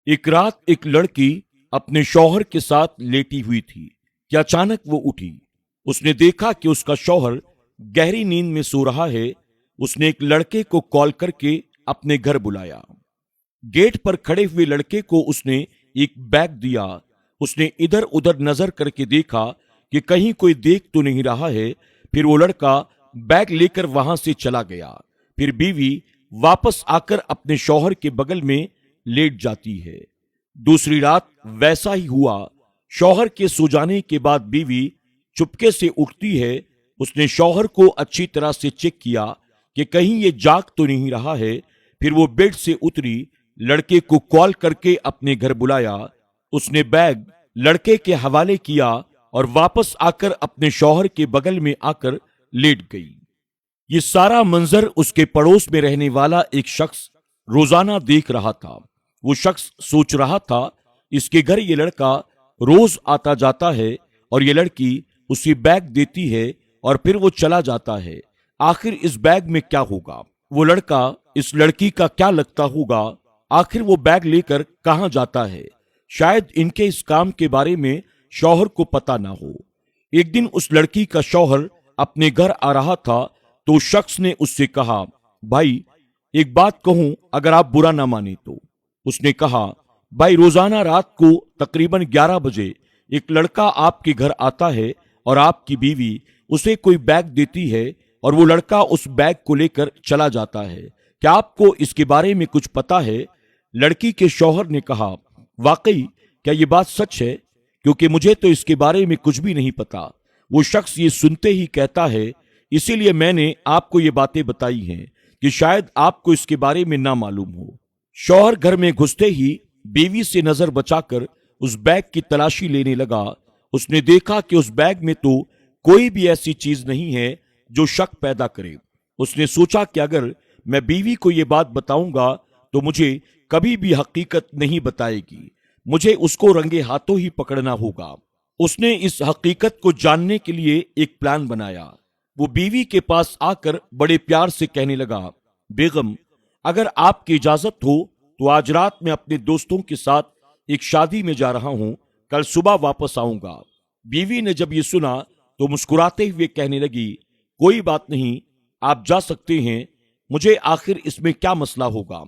ایک رات ایک لڑکی اپنے شوہر کے ساتھ لیٹی ہوئی تھی کہ اچانک وہ اٹھی۔ اس نے دیکھا کہ اس کا شوہر گہری نیند میں سو رہا ہے۔ اس نے ایک لڑکے کو کال کر کے اپنے گھر بلایا۔ گیٹ پر کھڑے ہوئے لڑکے کو اس نے ایک بیگ دیا۔ اس نے ادھر ادھر نظر کر کے دیکھا کہ کہیں کوئی دیکھ تو نہیں رہا ہے۔ پھر وہ لڑکا بیگ لے کر وہاں سے چلا گیا۔ پھر بیوی واپس آ کر اپنے شوہر کے بغل میں لیٹ جاتی ہے۔ دوسری رات ویسا ہی ہوا۔ شوہر کے سو جانے کے بعد بیوی چپکے سے اٹھتی ہے۔ اس نے شوہر کو اچھی طرح سے چیک کیا کہ کہیں یہ جاگ تو نہیں رہا ہے۔ پھر وہ بیڈ سے اتری، لڑکے کو کال کر کے اپنے گھر بلایا۔ اس نے بیگ لڑکے کے حوالے کیا اور واپس آ کر اپنے شوہر کے بغل میں آ کر لیٹ گئی۔ یہ سارا منظر اس کے پڑوس میں رہنے والا ایک شخص روزانہ دیکھ رہا تھا۔ وہ شخص سوچ رہا تھا، اس کے گھر یہ لڑکا روز آتا جاتا ہے اور یہ لڑکی اسے بیگ دیتی ہے اور پھر وہ چلا جاتا ہے۔ آخر اس بیگ میں کیا ہوگا؟ وہ لڑکا اس لڑکی کا کیا لگتا ہوگا؟ آخر وہ بیگ لے کر کہاں جاتا ہے؟ شاید ان کے اس کام کے بارے میں شوہر کو پتا نہ ہو۔ ایک دن اس لڑکی کا شوہر اپنے گھر آ رہا تھا تو شخص نے اس سے کہا، بھائی ایک بات کہوں، اگر آپ برا نہ مانے تو۔ اس نے کہا، بھائی روزانہ رات کو تقریباً 11 بجے ایک لڑکا آپ کے گھر آتا ہے اور آپ کی بیوی اسے کوئی بیگ دیتی ہے اور وہ لڑکا اس بیگ کو لے کر چلا جاتا ہے۔ کیا آپ کو اس کے بارے میں کچھ پتا ہے؟ لڑکی کے شوہر نے کہا، واقعی کیا یہ بات سچ ہے؟ کیونکہ مجھے تو اس کے بارے میں کچھ بھی نہیں پتا۔ وہ شخص یہ سنتے ہی کہتا ہے، اسی لیے میں نے آپ کو یہ باتیں بتائی ہیں کہ شاید آپ کو اس کے بارے میں نہ معلوم ہو۔ شوہر گھر میں گھستے ہی بیوی سے نظر بچا کر اس بیگ کی تلاشی لینے لگا۔ اس نے دیکھا کہ اس بیگ میں تو کوئی بھی ایسی چیز نہیں ہے جو شک پیدا کرے۔ اس نے سوچا کہ اگر میں بیوی کو یہ بات بتاؤں گا تو مجھے کبھی بھی حقیقت نہیں بتائے گی، مجھے اس کو رنگے ہاتھوں ہی پکڑنا ہوگا۔ اس نے اس حقیقت کو جاننے کے لیے ایک پلان بنایا۔ وہ بیوی کے پاس آ کر بڑے پیار سے کہنے لگا، بیگم اگر آپ کی اجازت ہو تو آج رات میں اپنے دوستوں کے ساتھ ایک شادی میں جا رہا ہوں، کل صبح واپس آؤں گا۔ بیوی نے جب یہ سنا تو مسکراتے ہوئے کہنے لگی، کوئی بات نہیں، آپ جا سکتے ہیں، مجھے آخر اس میں کیا مسئلہ ہوگا؟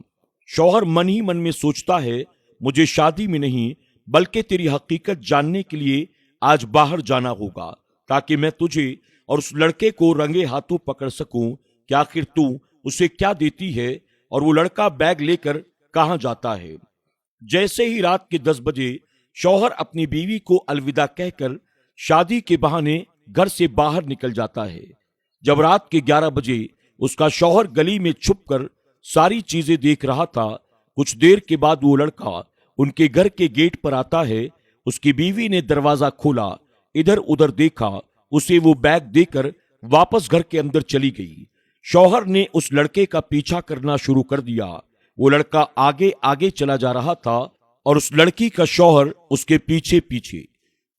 شوہر من ہی من میں سوچتا ہے، مجھے شادی میں نہیں بلکہ تیری حقیقت جاننے کے لیے آج باہر جانا ہوگا تاکہ میں تجھے اور اس لڑکے کو رنگے ہاتھوں پکڑ سکوں کہ آخر تو اسے کیا دیتی ہے اور وہ لڑکا بیگ لے کر کہاں جاتا ہے۔ جیسے ہی رات کے 10 بجے شوہر اپنی بیوی کو الوداع کہہ کر شادی کے بہانے گھر سے باہر نکل جاتا ہے۔ جب رات کے 11 بجے اس کا شوہر گلی میں چھپ کر ساری چیزیں دیکھ رہا تھا، کچھ دیر کے بعد وہ لڑکا ان کے گھر کے گیٹ پر آتا ہے۔ اس کی بیوی نے دروازہ کھولا، ادھر ادھر دیکھا، اسے وہ بیگ دے کر واپس گھر کے اندر چلی گئی۔ شوہر نے اس لڑکے کا پیچھا کرنا شروع کر دیا۔ وہ لڑکا آگے آگے چلا جا رہا تھا اور اس لڑکی کا شوہر اس کے پیچھے پیچھے۔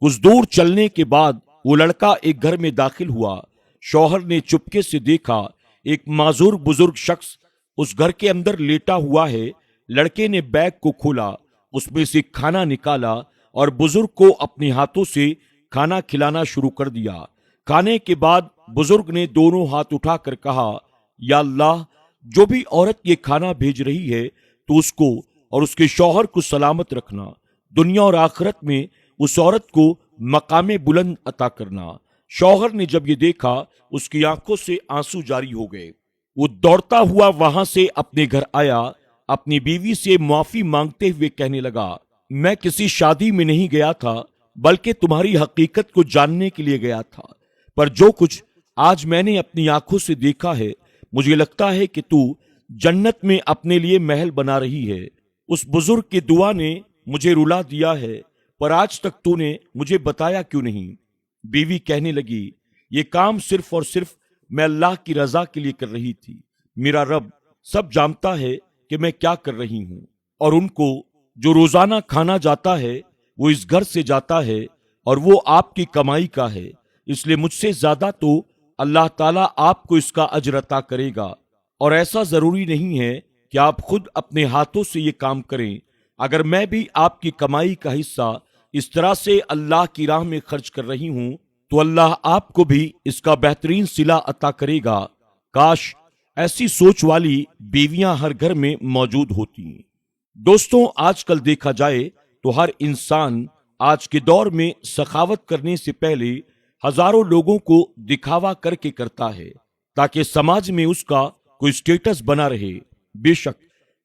کچھ دور چلنے کے بعد وہ لڑکا ایک گھر میں داخل ہوا۔ شوہر نے چپکے سے دیکھا، ایک معذور بزرگ شخص اس گھر کے اندر لیٹا ہوا ہے۔ لڑکے نے بیگ کو کھولا، اس میں سے کھانا نکالا اور بزرگ کو اپنے ہاتھوں سے کھانا کھلانا شروع کر دیا۔ کھانے کے بعد بزرگ نے دونوں ہاتھ اٹھا کر کہا، یا اللہ، جو بھی عورت یہ کھانا بھیج رہی ہے تو اس کو اور اس کے شوہر کو سلامت رکھنا، دنیا اور آخرت میں اس عورت کو مقام بلند عطا کرنا۔ شوہر نے جب یہ دیکھا، اس کی آنکھوں سے آنسو جاری ہو گئے۔ وہ دوڑتا ہوا وہاں سے اپنے گھر آیا، اپنی بیوی سے معافی مانگتے ہوئے کہنے لگا، میں کسی شادی میں نہیں گیا تھا بلکہ تمہاری حقیقت کو جاننے کے لیے گیا تھا، پر جو کچھ آج میں نے اپنی آنکھوں سے دیکھا ہے، مجھے لگتا ہے کہ تو جنت میں اپنے لیے محل بنا رہی ہے۔ اس بزرگ کی دعا نے مجھے رلا دیا ہے، پر آج تک تو نے مجھے بتایا کیوں نہیں؟ بیوی کہنے لگی، یہ کام صرف اور صرف میں اللہ کی رضا کے لیے کر رہی تھی۔ میرا رب سب جانتا ہے کہ میں کیا کر رہی ہوں، اور ان کو جو روزانہ کھانا جاتا ہے وہ اس گھر سے جاتا ہے اور وہ آپ کی کمائی کا ہے، اس لیے مجھ سے زیادہ تو اللہ تعالیٰ آپ کو اس کا اجر عطا کرے گا، اور ایسا ضروری نہیں ہے کہ آپ خود اپنے ہاتھوں سے یہ کام کریں، اگر میں بھی آپ کی کمائی کا حصہ اس طرح سے اللہ کی راہ میں خرچ کر رہی ہوں تو اللہ آپ کو بھی اس کا بہترین صلہ عطا کرے گا۔ کاش ایسی سوچ والی بیویاں ہر گھر میں موجود ہوتی۔ دوستوں، آج کل دیکھا جائے تو ہر انسان آج کے دور میں سخاوت کرنے سے پہلے ہزاروں لوگوں کو دکھاوا کر کے کرتا ہے تاکہ سماج میں اس کا کوئی سٹیٹس بنا رہے۔ بے شک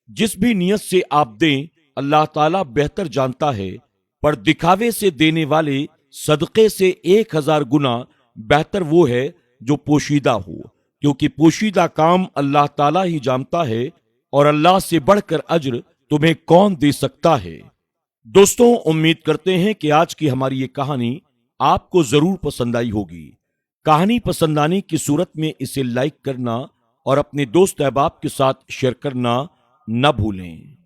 جس بھی نیت سے آپ دیں اللہ تعالیٰ بہتر جانتا ہے، پر دکھاوے سے دینے والے صدقے سے 1000 گنا بہتر وہ ہے جو پوشیدہ ہو، کیونکہ پوشیدہ کام اللہ تعالیٰ ہی جانتا ہے اور اللہ سے بڑھ کر اجر تمہیں کون دے سکتا ہے۔ دوستوں، امید کرتے ہیں کہ آج کی ہماری یہ کہانی آپ کو ضرور پسند آئی ہوگی۔ کہانی پسند آنے کی صورت میں اسے لائک کرنا اور اپنے دوست احباب کے ساتھ شیئر کرنا نہ بھولیں۔